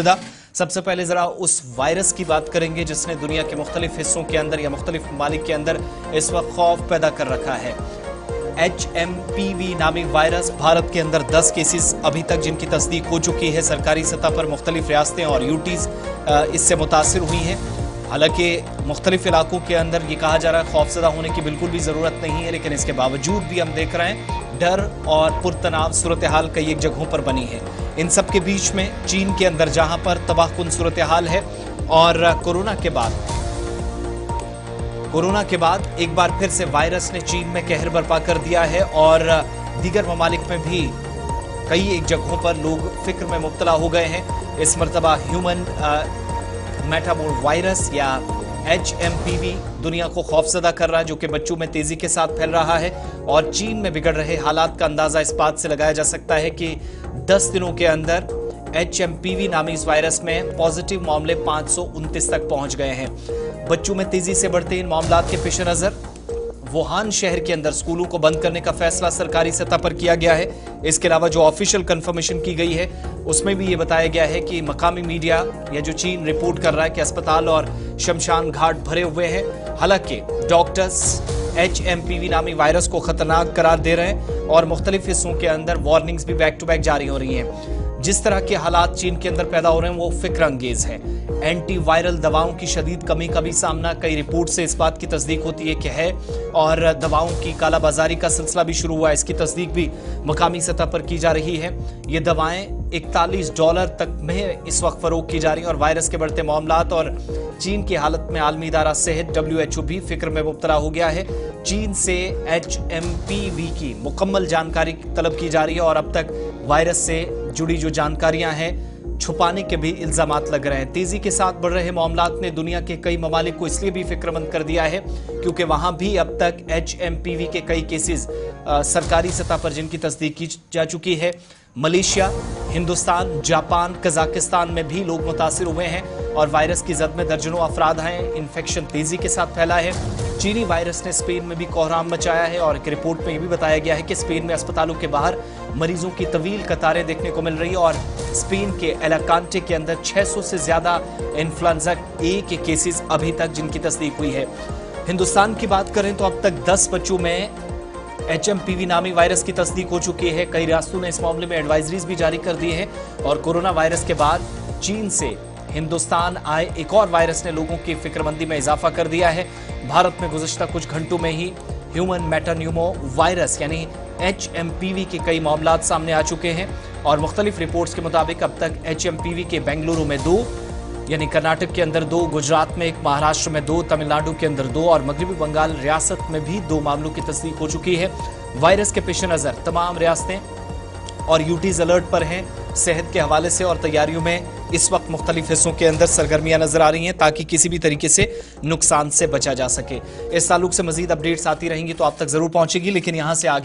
सबसे पहले जरा उस वायरस की बात करेंगे जिसने दुनिया के मुख्तलिफ हिस्सों के अंदर या मुख्तलिफ ममालिक के अंदर इस वक्त खौफ पैदा कर रखा है। HMPV नामी वायरस भारत के अंदर 10 केसेस अभी तक जिनकी तस्दीक हो चुकी है। सरकारी सतह पर मुख्तलिफ रियासतें और यूटीज इससे मुतासिर हुई हैं। हालांकि मुख्तलिफ इलाकों के अंदर ये कहा जा रहा है खौफजदा होने की बिल्कुल भी ज़रूरत नहीं है, लेकिन इसके बावजूद भी हम देख रहे हैं डर और पुरतनाव सूरत हाल कई एक जगहों पर बनी है। इन सब के बीच में चीन के अंदर जहां पर तबाहकुन सूरत हाल है और कोरोना के बाद एक बार फिर से वायरस ने चीन में कहर बर्पा कर दिया है और दीगर ममालिक में भी कई एक जगहों पर लोग फिक्र में मुब्तला हो गए हैं। इस मरतबा ह्यूमन मेटामोर वायरस या HMPV दुनिया को खौफजदा कर रहा है, जो कि बच्चों में तेजी के साथ फैल रहा है। और चीन में बिगड़ रहे हालात का अंदाजा इस बात से लगाया जा सकता है कि 10 दिनों के अंदर HMPV नामी इस वायरस में पॉजिटिव मामले 529 तक पहुंच गए हैं। बच्चों में तेजी से बढ़ते इन मामलात के पेश नजर वुहान शहर के अंदर स्कूलों को बंद करने का फैसला सरकारी सतह पर किया गया है। इसके अलावा जो ऑफिशियल कंफर्मेशन की गई है उसमें भी ये बताया गया है कि मकामी मीडिया या जो चीन रिपोर्ट कर रहा है कि अस्पताल और शमशान घाट भरे हुए हैं। हालांकि डॉक्टर्स HMPV नामी वायरस को खतरनाक करार दे रहे हैं और मुख्तलिफ हिस्सों के अंदर वार्निंग्स भी बैक टू बैक जारी हो रही हैं। जिस तरह के हालात चीन के अंदर पैदा हो रहे हैं वो फिक्र अंगेज है। एंटी वायरल दवाओं की शदीद कमी का भी सामना कई रिपोर्ट से इस बात की तस्दीक होती है कि है, और दवाओं की कालाबाजारी का सिलसिला भी शुरू हुआ है। इसकी तस्दीक भी मकामी सतह पर की जा रही है। ये दवाएं $41 तक में इस वक्त फरोख्त की जा रही है और वायरस के बढ़ते मामलात और चीन की हालत में आलमी इदारा सेहत WHO भी फिक्र में मुब्तला हो गया है। चीन से HMPV की मुकम्मल जानकारी तलब की जा रही है और अब तक वायरस से जुड़ी जो जानकारियां हैं छुपाने के भी इल्जामात लग रहे हैं। तेजी के साथ बढ़ रहे मामलात ने दुनिया के कई ममालिक को इसलिए भी फिक्रमंद कर दिया है क्योंकि वहां भी अब तक HMPV के कई केसेस सरकारी सतह पर जिनकी तस्दीक की जा चुकी है। मलेशिया, हिंदुस्तान, जापान, कजाकिस्तान में भी लोग मुतासिर हुए हैं और वायरस की जद में दर्जनों अफराद हैं। इन्फेक्शन तेजी के साथ फैला है। चीनी वायरस ने स्पेन में भी कोहराम मचाया है और एक रिपोर्ट में यह भी बताया गया है कि स्पेन में अस्पतालों के बाहर मरीजों की तवील कतारें देखने को मिल रही है और स्पेन के एलाकांटे के अंदर 600 से ज्यादा इन्फ्लुएंजा ए के केसेस अभी तक जिनकी तस्दीक हुई है। हिंदुस्तान की बात करें तो अब तक 10 बच्चों में HMPV नामी वायरस की तस्दीक हो चुकी है। कई रियासतों ने इस मामले में एडवाइजरीज भी जारी कर दी हैं और कोरोना वायरस के बाद चीन से हिंदुस्तान आए एक और वायरस ने लोगों की फिक्रमंदी में इजाफा कर दिया है। भारत में गुज़श्ता कुछ घंटों में ही ह्यूमन मेटान्यूमो वायरस यानी HMPV के कई मामलात सामने आ चुके हैं और मुख्तलिफ रिपोर्ट्स के मुताबिक अब तक HMPV के बेंगलुरु में 2, यानी कर्नाटक के अंदर 2, गुजरात में 1, महाराष्ट्र में 2, तमिलनाडु के अंदर 2 और मगरबी बंगाल रियासत में भी 2 मामलों की तस्दीक हो चुकी है। वायरस के पेश नज़र तमाम रियासतें और यूटीज अलर्ट पर हैं सेहत के हवाले से और तैयारियों में इस वक्त मुख्तलिफ हिस्सों के अंदर सरगर्मियां नजर आ रही हैं ताकि किसी भी तरीके से नुकसान से बचा जा सके। इस ताल्लुक से मजीद अपडेट्स आती रहेंगी तो आप तक जरूर पहुंचेगी, लेकिन यहां से आगे